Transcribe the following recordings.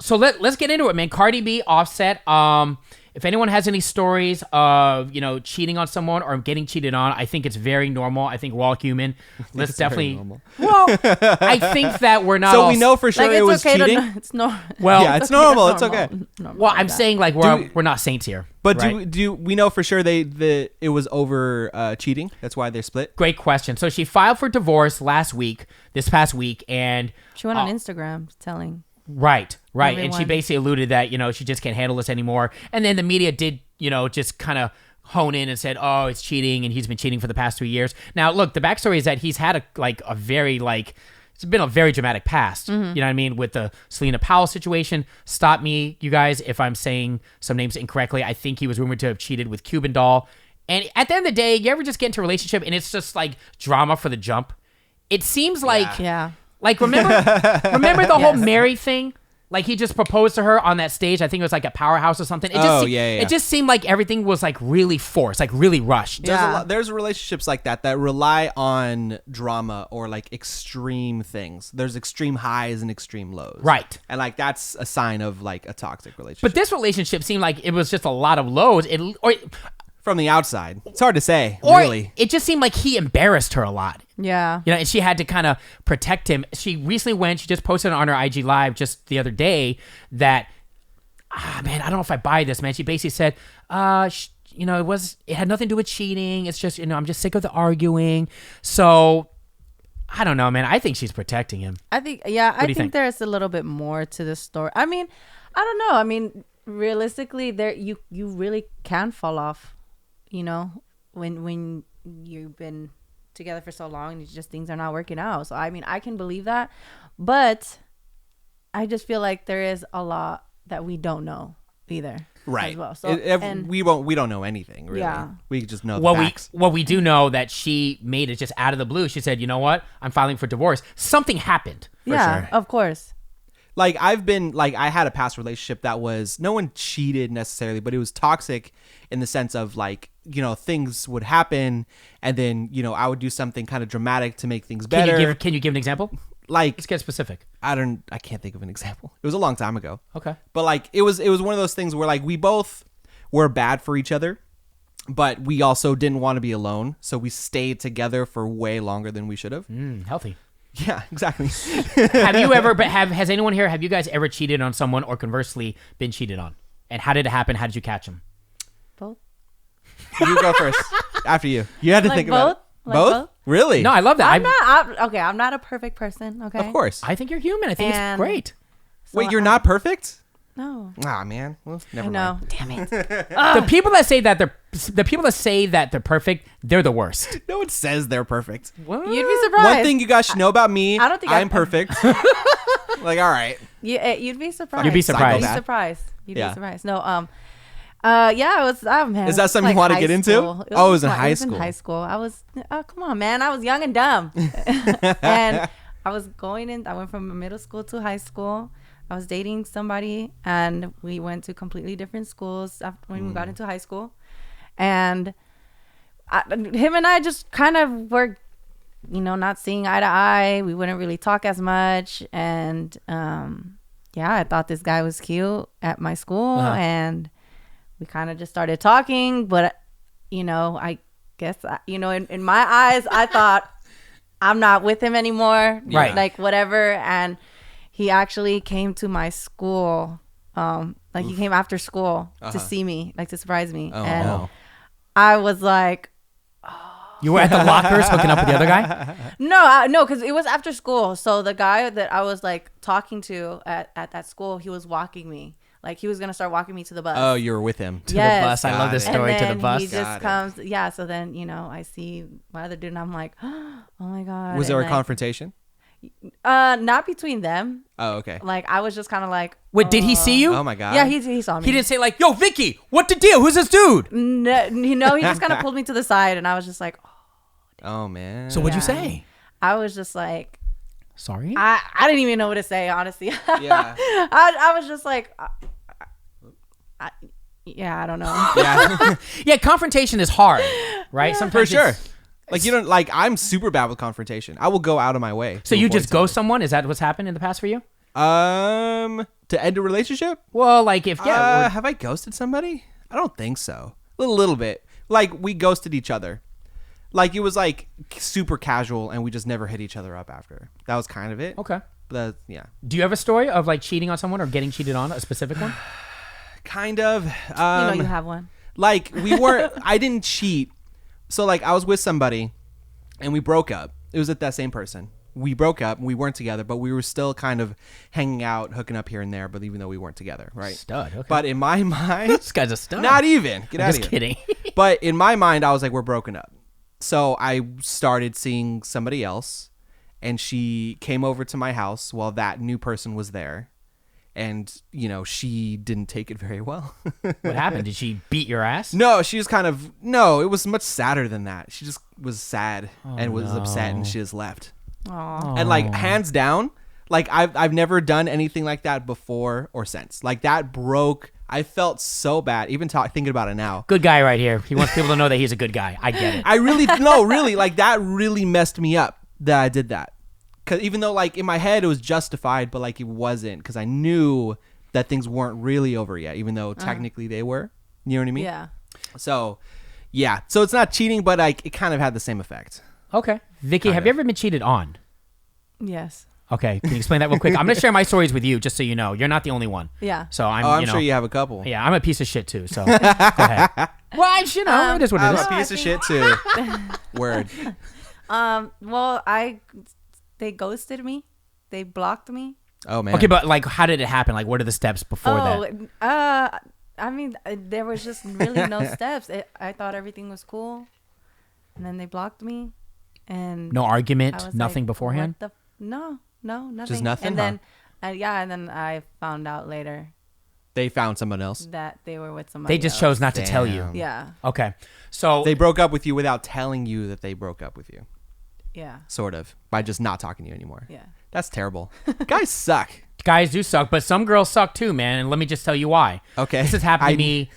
So let's get into it, man. Cardi B, Offset. If anyone has any stories of, cheating on someone or getting cheated on, I think it's very normal. I think we're all human. Let's definitely. Well, I think that we're not. So we know for sure it was okay cheating. It's normal. Well, yeah, it's normal. It's okay. Well, I'm saying like we're not saints here. But right? do we know for sure it was over cheating? That's why they're split. Great question. So she filed for divorce this past week, and she went on Instagram telling. Right. Everyone. And she basically alluded that, she just can't handle this anymore. And then the media did, just kind of hone in and said, oh, it's cheating and he's been cheating for the past 3 years. Now, look, the backstory is that he's had a very, it's been a very dramatic past. You know what I mean? With the Selena Powell situation. Stop me, you guys, if I'm saying some names incorrectly. I think he was rumored to have cheated with Cuban Doll. And at the end of the day, you ever just get into a relationship and it's just like drama for the jump? It seems like... Yeah. Like, remember the whole Mary thing? Like, he just proposed to her on that stage. I think it was like a Powerhouse or something. It just seemed like everything was like really forced, like really rushed. There's relationships like that rely on drama or like extreme things. There's extreme highs and extreme lows. Right. And like that's a sign of like a toxic relationship. But this relationship seemed like it was just a lot of lows. From the outside, it's hard to say, or really. It just seemed like he embarrassed her a lot. Yeah. And she had to kind of protect him. She recently she just posted on her IG Live just the other day that, man, I don't know if I buy this, man. She basically said, it had nothing to do with cheating. It's just, I'm just sick of the arguing. So, I don't know, man. I think she's protecting him. I think there's a little bit more to the story. I mean, I don't know. I mean, realistically, you really can fall off. When you've been together for so long and just things are not working out. So I mean, I can believe that, but I just feel like there is a lot that we don't know either. Right. As well. So we don't know anything really. Yeah. We just know the facts. We do know that she made it just out of the blue. She said, "You know what? I'm filing for divorce." Something happened. For sure. Of course. Like I had a past relationship that was, no one cheated necessarily, but it was toxic in the sense of like, things would happen and then, I would do something kind of dramatic to make things better. Can you give an example? Like, let's get specific. I can't think of an example. It was a long time ago. Okay. But like, it was one of those things where like we both were bad for each other, but we also didn't want to be alone. So we stayed together for way longer than we should have. Healthy. Yeah, exactly. Have you ever, has anyone here, have you guys ever cheated on someone or conversely been cheated on? And how did it happen? How did you catch them? Both. You go first. After you. You had to think about it. Both? Really? No, I love that. I'm not a perfect person. Okay. Of course. I think you're human. I think it's great. So wait, you're not perfect? No. Ah, man. Well, never mind. Damn it. The people that say that they're perfect, they're the worst. No one says they're perfect. What? You'd be surprised. One thing you guys should know about me, I don't think I'm perfect. Like, all right. You'd be surprised. You'd be surprised. You'd be surprised. No, it was, man. Is that something you want to get into? It was in high school. It was in high school. I was, come on, man. I was young and dumb. And I went from middle school to high school. I was dating somebody and we went to completely different schools when we got into high school. And him and I just kind of were, not seeing eye to eye. We wouldn't really talk as much. And I thought this guy was cute at my school. And we kind of just started talking. But, I guess, in my eyes, I thought I'm not with him anymore. Right. Like, whatever. And he actually came to my school. He came after school to see me, like to surprise me. Oh, and no. I was like, You were at the lockers hooking up with the other guy? No, because it was after school. So the guy that I was like talking to at that school, he was walking me. Like he was going to start walking me to the bus. Oh, you were with him. To the bus. I love this story. And to the bus. He just comes. Yeah. So then, I see my other dude and I'm like, oh my God. Was there a confrontation? Not between them. Oh, okay. Like I was just kind of like, wait, did he see you? Oh my God. Yeah, he saw me. He didn't say like, yo, Vicky, what the deal? Who's this dude? No, he just kind of pulled me to the side and I was just like, oh man. So what'd you say? I was just like, sorry? I didn't even know what to say, honestly. Yeah. I was just like, I don't know. Yeah. Yeah, confrontation is hard, right? Sometimes For sure. Like, you don't, like, I'm super bad with confrontation. I will go out of my way. So you just ghost someone? Is that what's happened in the past for you? To end a relationship? Well, like if Have I ghosted somebody? I don't think so. A little bit. Like we ghosted each other. Like it was like super casual, and we just never hit each other up after. That was kind of it. okay. But yeah. Do you have a story of like cheating on someone or getting cheated on, a specific one? Kind of. You know you have one. Like we weren't. I didn't cheat. So like I was with somebody, and we broke up. It was with that same person. We broke up. We weren't together, but we were still kind of hanging out, hooking up here and there. But even though we weren't together, right? Stud. Okay. But in my mind, this guy's a stud. not even. Get out of here. Just kidding. But in my mind, I was like, we're broken up. So I started seeing somebody else, and she came over to my house while that new person was there. And, you know, she didn't take it very well. What happened? Did she beat your ass? No, she was kind of, no, it was much sadder than that. She just was sad and was upset, and she just left. Aww. And like hands down, like I've never done anything like that before or since. Like that broke. I felt so bad, even thinking about it now. Good guy right here. He wants people to know that he's a good guy. I get it. I really, no, really, like that really messed me up that I did that. Cause even though like in my head it was justified, but like it wasn't, because I knew that things weren't really over yet, even though technically they were. You know what I mean? Yeah. So, yeah. So it's not cheating, but like it kind of had the same effect. Okay. Vicky, have you ever been cheated on? Yes. Okay. Can you explain that real quick? I'm going to share my stories with you just so you know. You're not the only one. Yeah. So I'm sure you have a couple. Yeah, I'm a piece of shit too. So go ahead. Well, you know, it is what it I'm is. a piece of shit too. Word. Well, they ghosted me. They blocked me. Oh man. Okay, but like, how did it happen? Like, what are the steps before that? I mean, there was just really no steps. I thought everything was cool, and then they blocked me, and No I argument, was nothing like, beforehand. No, nothing. Just nothing, And then, and then I found out later They found someone else. that they were with somebody. They just else. chose not to tell you. Damn. Yeah, Okay, so They broke up with you without telling you that they broke up with you. yeah, Sort of. By just not talking to you anymore. yeah. That's terrible. Guys suck. guys do suck, but some girls suck too, man. And let me just tell you why. Okay. This has happened to me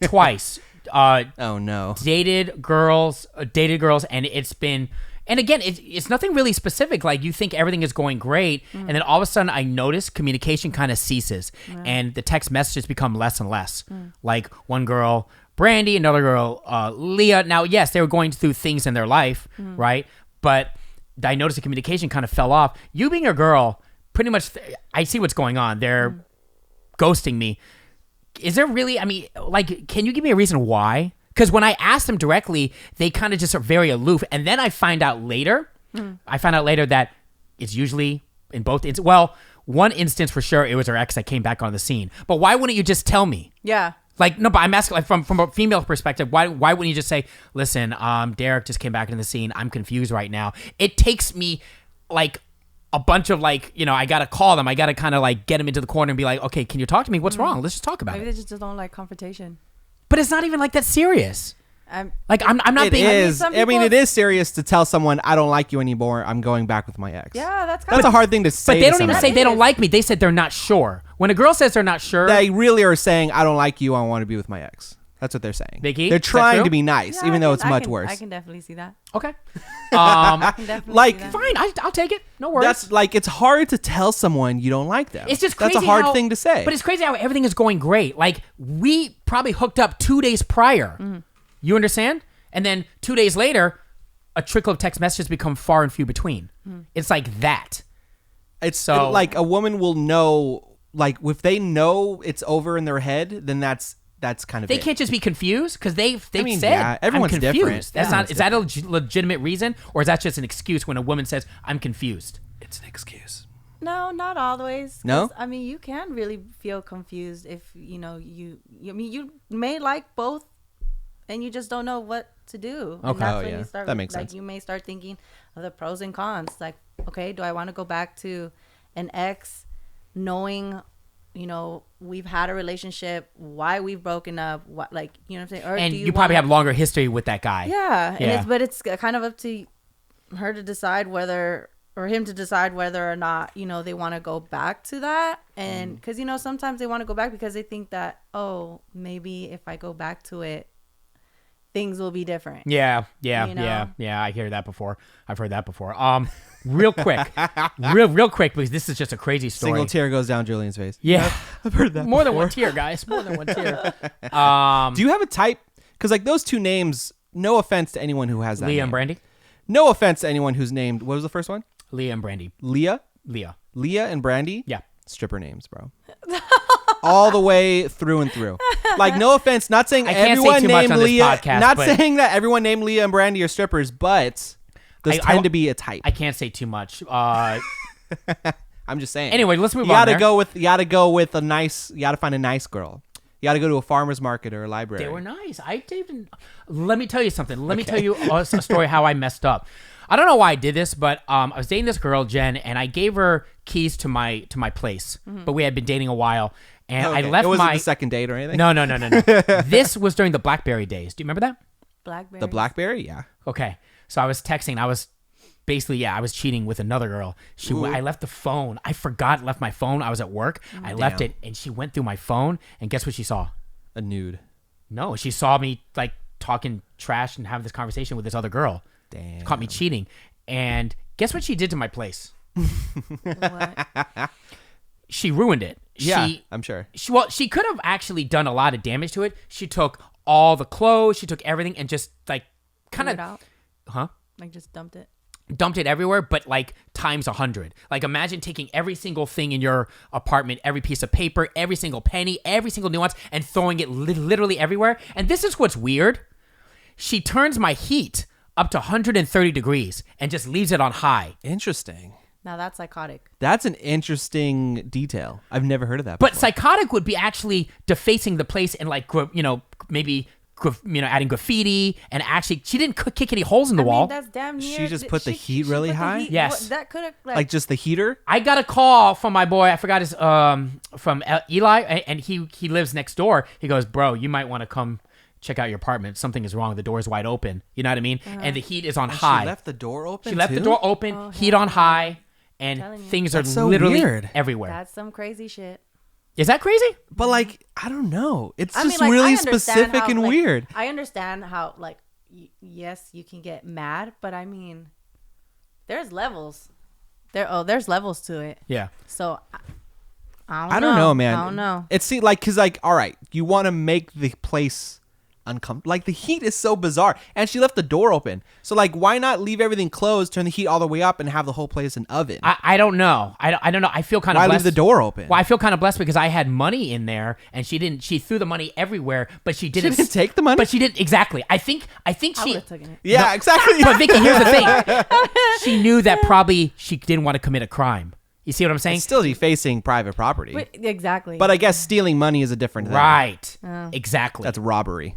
twice. Oh no. Dated girls, and it's been, and again, it's nothing really specific. Like you think everything is going great, and then all of a sudden I notice communication kind of ceases, and the text messages become less and less. Like one girl, Brandy, another girl, Leah. Now, yes, they were going through things in their life, right? But I noticed the communication kind of fell off. You being a girl, pretty much, I see what's going on. They're ghosting me. Is there really, I mean, like, can you give me a reason why? Because when I asked them directly, they kind of just are very aloof. And then I find out later, that it's usually in both instances. Well, one instance for sure, it was her ex that came back on the scene. But why wouldn't you just tell me? Yeah. Like, no, but I'm asking, like, from a female perspective, why wouldn't you just say, listen, Derek just came back into the scene. I'm confused right now. It takes me, like, a bunch of, like, you know, I got to call them. I got to kind of, like, get them into the corner and be like, okay, can you talk to me? What's wrong? Let's just talk about Maybe it. they just don't like confrontation. But it's not even, like, that serious. Like, I'm not It being... is. some I mean, people- it is serious to tell someone I don't like you anymore. I'm going back with my ex. Yeah, that's That's a hard thing to say. But they to don't even somebody. say they don't like me. They said they're not sure. When a girl says they're not sure... They really are saying I don't like you. I want to be with my ex. That's what they're saying. Vicky, they're is that trying true? to be nice, Yeah, even though it's I much can- worse. I can definitely see that. Okay. I can definitely Like, see that. Fine, I'll take it. No worries. That's like it's hard to tell someone you don't like them. It's just crazy. That's a hard how- thing to say. But it's crazy how everything is going great. Like, we probably hooked up 2 days prior. You understand? And then 2 days later, a trickle of text messages become far and few between. It's like that. It's So- like a woman will know, like if they know it's over in their head, then that's kind of They it. can't just be confused because they've mean, said, yeah, everyone's I'm confused. different. That's not. Everyone's Is that a legitimate reason, or is that just an excuse when a woman says, I'm confused? It's an excuse. No, not always. 'Cause, No? I mean, you can really feel confused if you I mean, you may like both, and you just don't know what to do. And Okay. that's Oh, when yeah. you start, That makes like, sense. you may start thinking of the pros and cons. Like, okay, do I want to go back to an ex, knowing, you know, we've had a relationship, why we've broken up, what, like, you know what I'm saying? Or And do you probably wanna- have longer history with that guy. Yeah, and Yeah. it's kind of up to her to decide whether, or him to decide whether or not, you know, they want to go back to that. And because, you know, sometimes they want to go back because they think that, oh, maybe if I go back to it, things will be different. Yeah. You know? I hear that before. I've heard that before. Real quick, real quick, because this is just a crazy story. Single tear goes down Julian's face. Yeah, I've heard that. More before. than one tear, guys. More than one tear. Do you have a type? Because like those two names. No offense to anyone who has that. Leah name. and Brandy. No offense to anyone who's named. What was the first one? Leah and Brandy. Leah and Brandy. Yeah. Stripper names, bro. All the way through and through. Like, no offense, not saying I can't everyone say too much named on this Leah. podcast, Not but- saying that everyone named Leah and Brandy are strippers, but those tend to be a type. I can't say too much. I'm just saying. Anyway, let's move you on. You gotta go with a nice. You gotta find a nice girl. You gotta go to a farmer's market or a library. They were nice. I didn't. Let me tell you something. Let me tell you a story how I messed up. I don't know why I did this, but I was dating this girl, Jen, and I gave her keys to my place. But we had been dating a while, and I left It wasn't my the second date or anything. No. This was during the BlackBerry days. Do you remember that? Blackberry. The BlackBerry, yeah. Okay, so I was texting. I was cheating with another girl. I left the phone. I forgot, left my phone. I was at work. I left it, and she went through my phone, and guess what she saw? A nude. No, she saw me like talking trash and having this conversation with this other girl. Damn. Caught me cheating, and guess what she did to my place? What? She ruined it. Yeah, I'm sure. She could have actually done a lot of damage to it. She took all the clothes. She took everything and just like kind Threw it of, out? huh? Like just dumped it. Dumped it everywhere, but like times 100. Like imagine taking every single thing in your apartment, every piece of paper, every single penny, every single nuance, and throwing it literally everywhere. And this is what's weird. She turns my heat up to 130 degrees and just leaves it on high. Interesting. Now that's psychotic. That's an interesting detail. I've never heard of that But before. psychotic would be actually defacing the place and like, maybe adding graffiti, and actually she didn't kick any holes in the wall. That's damn near. She just put the heat really high? Yes. That could have like just the heater? I got a call from my boy. I forgot his from Eli, and he lives next door. He goes, bro, you might want to come check out your apartment. Something is wrong. The door is wide open. You know what I mean? And the heat is on high. She left the door open. She left the door open, heat on high, and Telling you. things That's are so literally weird. everywhere. That's some crazy shit. Is that crazy? But like, I don't know. It's I just mean, like, really I understand specific how, and like, weird. I understand how, like, yes, you can get mad, but I mean, there's levels. There's levels to it. Yeah. So I don't know, man. I don't know. It's like, cause like, all right, you want to make the place uncomfortable. Like the heat is so bizarre, and she left the door open. So like, why not leave everything closed, turn the heat all the way up, and have the whole place an oven? I don't know. I don't know. I feel kind of Why blessed. leave the door open? Well, I feel kind of blessed because I had money in there, and she didn't. She threw the money everywhere, but she didn't. She didn't take the money? But she didn't. Exactly. I think I she. would have taken it. Yeah, exactly. But Vicky, here's the thing. She knew that probably she didn't want to commit a crime. You see what I'm saying? It's still defacing private property. But, exactly. But I guess stealing money is a different thing. Right. Exactly. That's robbery.